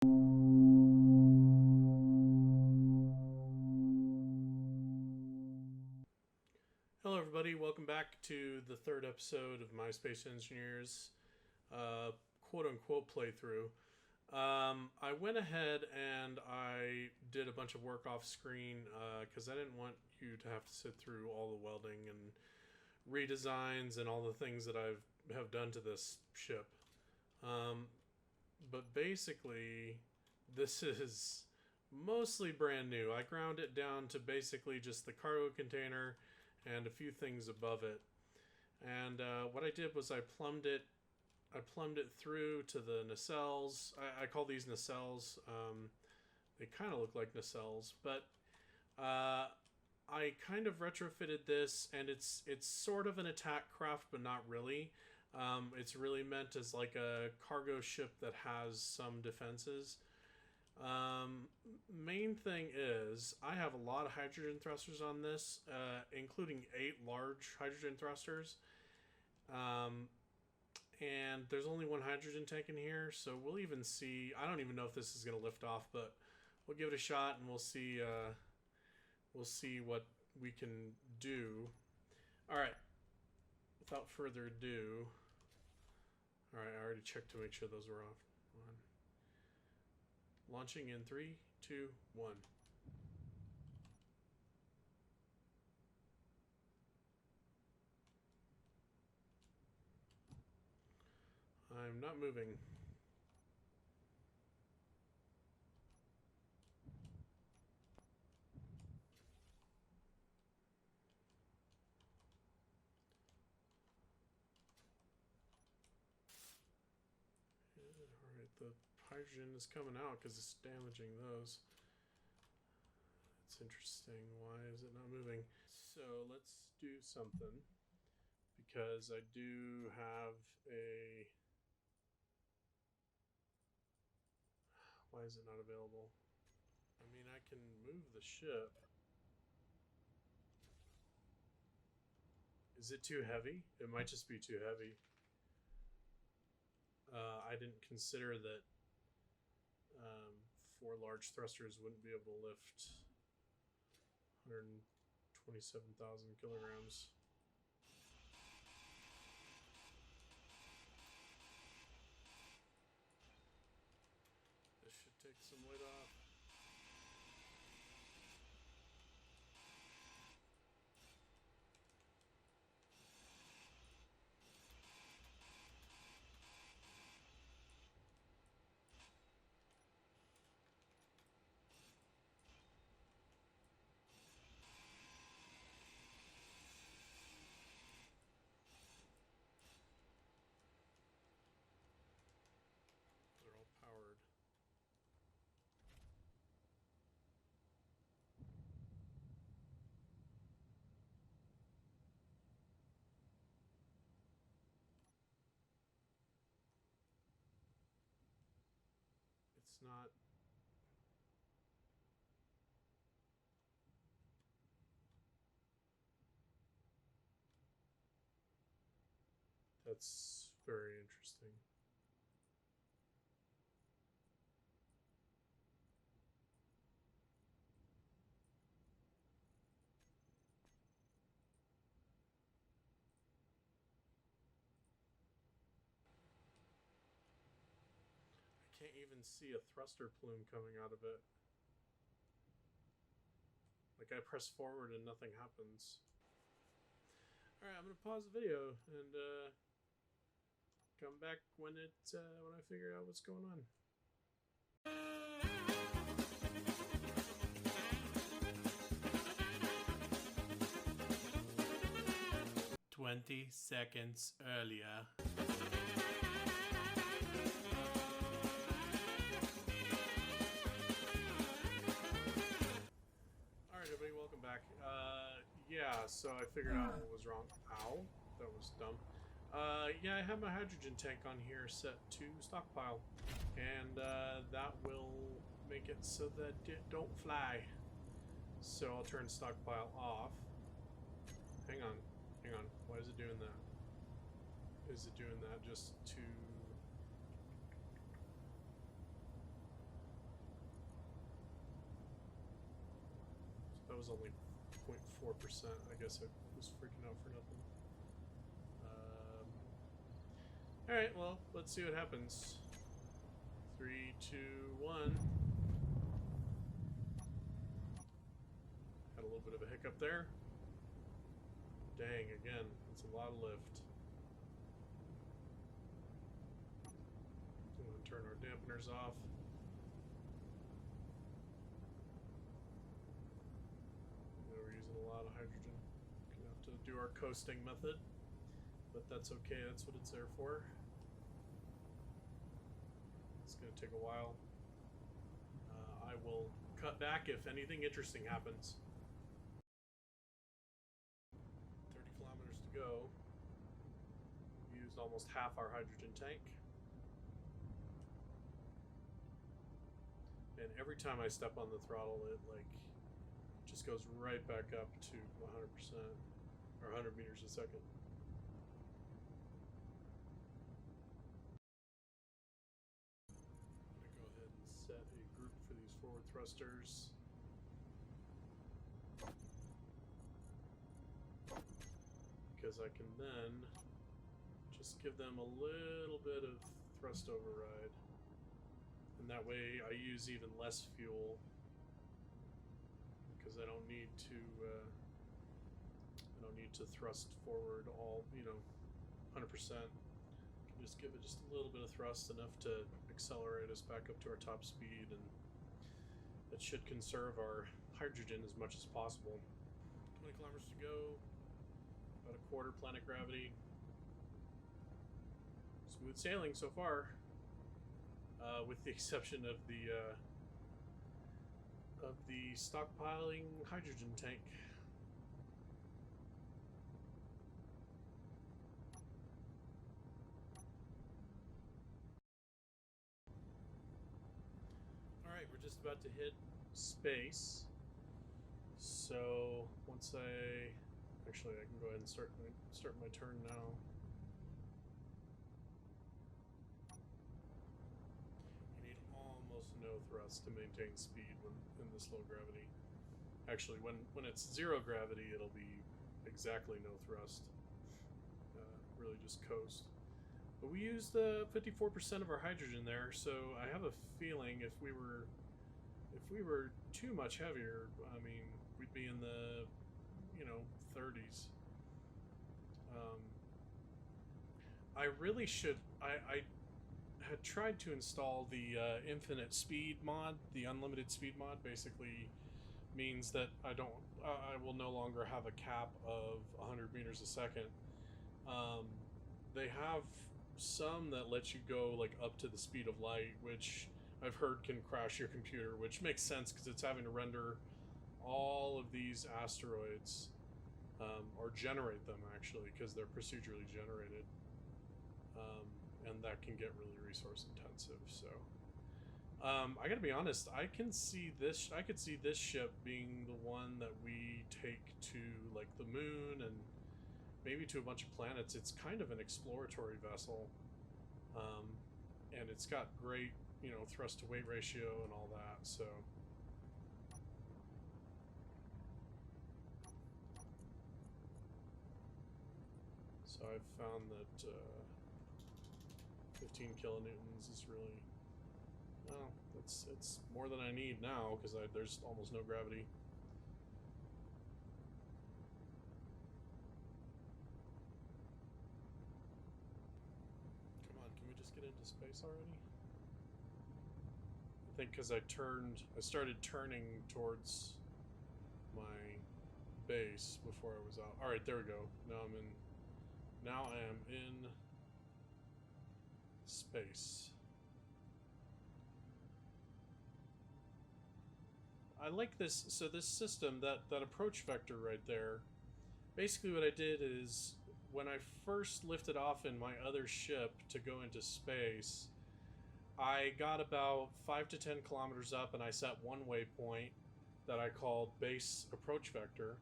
Hello, everybody. Welcome back to the third episode of My Space Engineers quote unquote playthrough. I went ahead and I did a bunch of work off screen because I didn't want you to have to sit through all the welding and redesigns and all the things that have done to this ship. But basically, this is mostly brand new. I ground it down to basically just the cargo container and a few things above it. And what I did was I plumbed it. I plumbed it through to the nacelles. I call these nacelles. They kind of look like nacelles, but I kind of retrofitted this, and it's sort of an attack craft, but not really. It's really meant as like a cargo ship that has some defenses. Main thing is I have a lot of hydrogen thrusters on this, including 8 large hydrogen thrusters. And there's only one hydrogen tank in here, so we'll even see. I don't even know if this is going to lift off, but we'll give it a shot and we'll see. We'll see what we can do. All right. Without further ado, all right. I already checked to make sure those were off. Launching in 3, 2, 1. I'm not moving. Alright, the hydrogen is coming out because it's damaging those. It's interesting. Why is it not moving? So let's do something. Because I do have a... Why is it not available? I mean, I can move the ship. Is it too heavy? It might just be too heavy. I didn't consider that 4 large thrusters wouldn't be able to lift 127,000 kilograms. This should take some weight off. They're all powered. It's not... That's very interesting. I can't even see a thruster plume coming out of it. Like, I press forward and nothing happens. Alright, I'm gonna pause the video and come back when I figure out what's going on. 20 seconds earlier. Alright, everybody, welcome back. Yeah, so I figured out what was wrong. Ow, that was dumb. Yeah, I have my hydrogen tank on here set to stockpile, and that will make it so that it don't fly. So I'll turn stockpile off. Hang on. Why is it doing that? Is it doing that just to... was only 0.4%. I guess I was freaking out for nothing. Alright, well, let's see what happens. 3, 2, 1. Had a little bit of a hiccup there. Dang, again, that's a lot of lift. I'm going to turn our dampeners off. We're using a lot of hydrogen. Gonna have to do our coasting method, but that's okay, that's what it's there for. It's going to take a while. I will cut back if anything interesting happens. 30 kilometers to go. We used almost half our hydrogen tank. And every time I step on the throttle, it just goes right back up to 100% or 100 meters a second. Set a group for these forward thrusters. Because I can then just give them a little bit of thrust override. And that way I use even less fuel. Because I don't need to thrust forward all, 100%. Just give it just a little bit of thrust, enough to accelerate us back up to our top speed, and that should conserve our hydrogen as much as possible. 20 kilometers to go, about a quarter planet gravity. Smooth sailing so far, with the exception of the stockpiling hydrogen tank. We're just about to hit space. So once actually I can go ahead and start my turn now. You need almost no thrust to maintain speed when in this low gravity. Actually, when it's zero gravity, it'll be exactly no thrust. Really just coast. But we used 54% of our hydrogen there, so I have a feeling if we were too much heavier, I mean, we'd be in the 30s. I really should. I had tried to install the infinite speed mod, the unlimited speed mod. Basically, means that I will no longer have a cap of 100 meters a second. They have some that let you go up to the speed of light, which I've heard can crash your computer, which makes sense because it's having to render all of these asteroids, or generate them actually, because they're procedurally generated, and that can get really resource intensive. So I gotta be honest, I could see this ship being the one that we take to the moon and maybe to a bunch of planets. It's kind of an exploratory vessel, and it's got great, thrust to weight ratio and all that. So I've found that 15 kilonewtons is really, well, it's more than I need now because there's almost no gravity. Get into space already? I think because I started turning towards my base before I was out. All right, there we go. Now I am in space. I like this. So this system, that approach vector right there, basically what I did is, when I first lifted off in my other ship to go into space, I got about 5 to 10 kilometers up and I set one waypoint that I called base approach vector.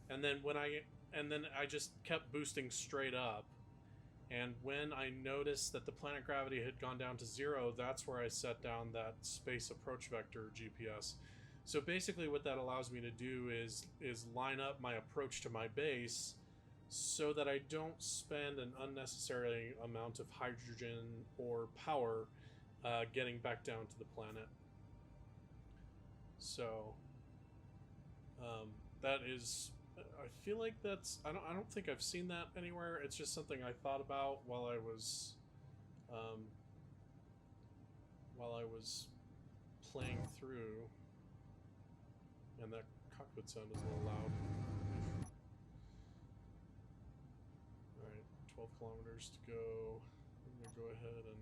And then I just kept boosting straight up. And when I noticed that the planet gravity had gone down to 0, that's where I set down that space approach vector GPS. So basically what that allows me to do is line up my approach to my base so that I don't spend an unnecessary amount of hydrogen or power getting back down to the planet. So that is, I feel like that's, I don't think I've seen that anywhere. It's just something I thought about while I was playing through. And that cockpit sound is a little loud. Alright, 12 kilometers to go. I'm going to go ahead and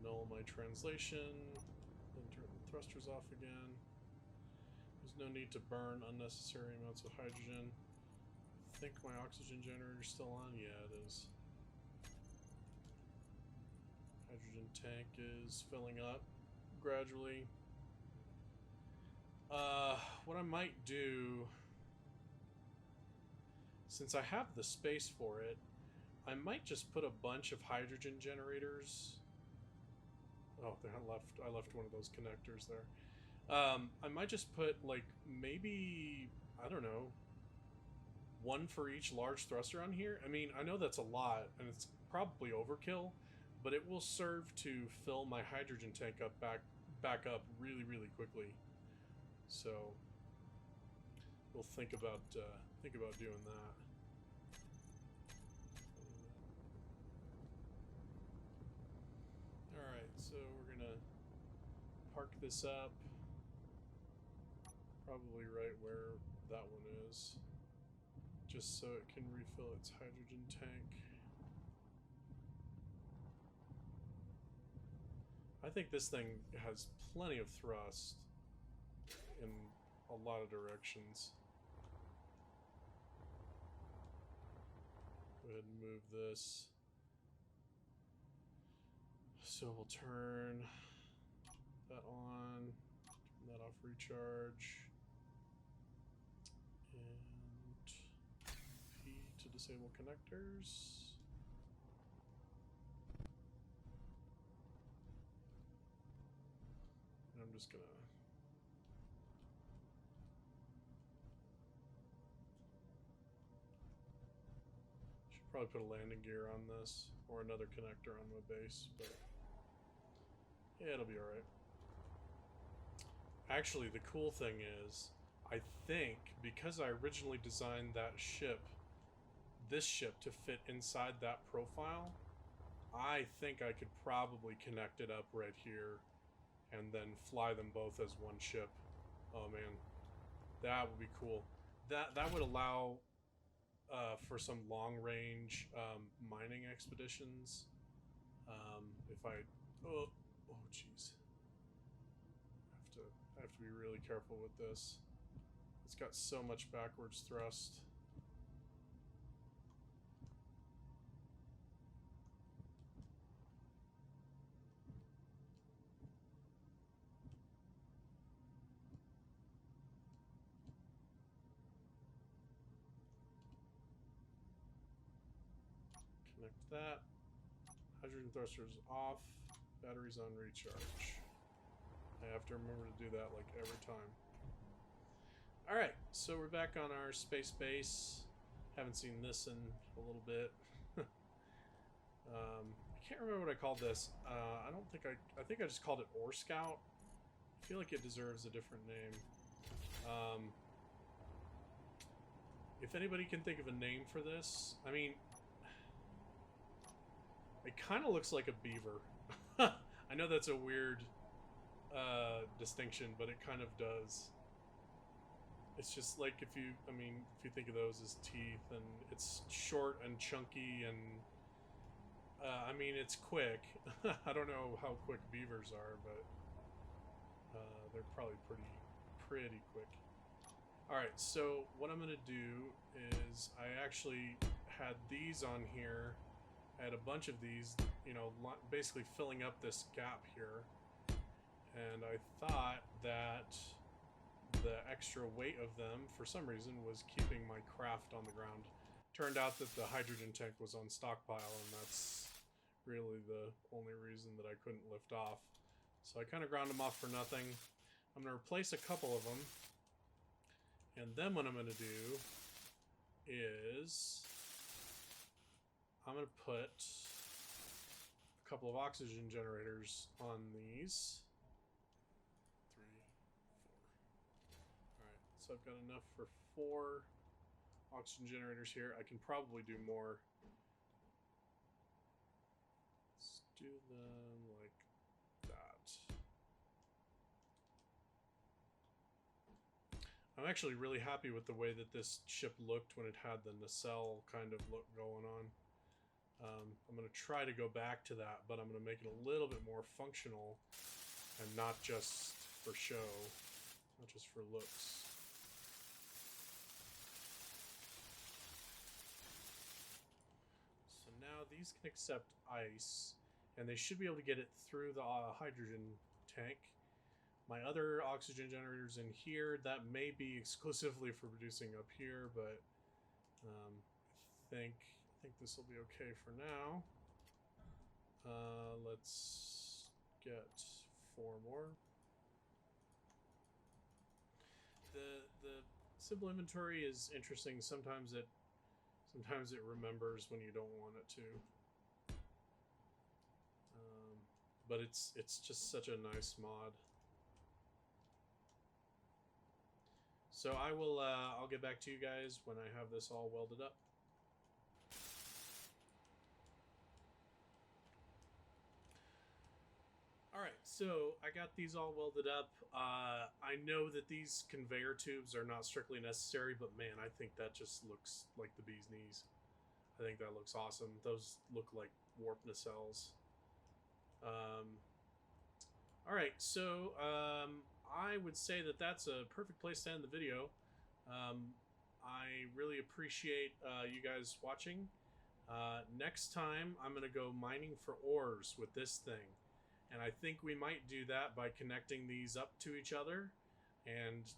null my translation, then turn the thrusters off again. There's no need to burn unnecessary amounts of hydrogen. I think my oxygen generator is still on. Yeah, it is. Hydrogen tank is filling up gradually. What I might do, since I have the space for it, I might just put a bunch of hydrogen generators. Oh, I left one of those connectors there. I might just put, like, maybe, I don't know, one for each large thruster on here. I mean, I know that's a lot, and it's probably overkill, but it will serve to fill my hydrogen tank up back up really, really quickly. So we'll think about doing that. All right, so we're gonna park this up, probably right where that one is, just so it can refill its hydrogen tank. I think this thing has plenty of thrust in a lot of directions. Go ahead and move this. So we'll turn that on, turn that off recharge, and P to disable connectors. And I'm just gonna probably put a landing gear on this, or another connector on my base, but yeah, it'll be alright. Actually, the cool thing is, I think, because I originally designed that ship, this ship, to fit inside that profile, I think I could probably connect it up right here, and then fly them both as one ship. Oh man, that would be cool. That would allow for some long-range mining expeditions. If I, oh jeez, I have to be really careful with this. It's got so much backwards thrust. Connect that. Hydrogen thrusters off. Batteries on recharge. I have to remember to do that like every time. Alright, so we're back on our space base. Haven't seen this in a little bit. I can't remember what I called this. I think I just called it Ore Scout. I feel like it deserves a different name. If anybody can think of a name for this, I mean, it kind of looks like a beaver. I know that's a weird distinction, but it kind of does. It's just like if you think of those as teeth, and it's short and chunky, and I mean, it's quick. I don't know how quick beavers are, but they're probably pretty quick. Alright, so what I'm going to do is I actually had these on here. I had a bunch of these, you know, basically filling up this gap here. And I thought that the extra weight of them, for some reason, was keeping my craft on the ground. Turned out that the hydrogen tank was on stockpile, and that's really the only reason that I couldn't lift off. So I kind of ground them off for nothing. I'm going to replace a couple of them. And then what I'm going to do is I'm going to put a couple of oxygen generators on these. 3, 4. Alright, so I've got enough for 4 oxygen generators here. I can probably do more. Let's do them like that. I'm actually really happy with the way that this ship looked when it had the nacelle kind of look going on. I'm going to try to go back to that, but I'm going to make it a little bit more functional and not just for show, not just for looks. So now these can accept ice, and they should be able to get it through the hydrogen tank. My other oxygen generators in here, that may be exclusively for producing up here, but I think this will be okay for now. Let's get 4 more. The simple inventory is interesting. Sometimes it remembers when you don't want it to. But it's just such a nice mod. So I will I'll get back to you guys when I have this all welded up. Alright, so I got these all welded up. I know that these conveyor tubes are not strictly necessary, but man, I think that just looks like the bee's knees. I think that looks awesome. Those look like warp nacelles. Alright, so I would say that that's a perfect place to end the video. I really appreciate you guys watching. Next time, I'm going to go mining for ores with this thing. And I think we might do that by connecting these up to each other and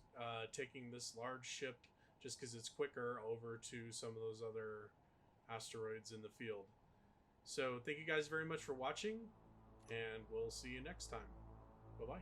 taking this large ship, just because it's quicker, over to some of those other asteroids in the field. So thank you guys very much for watching, and we'll see you next time. Bye-bye.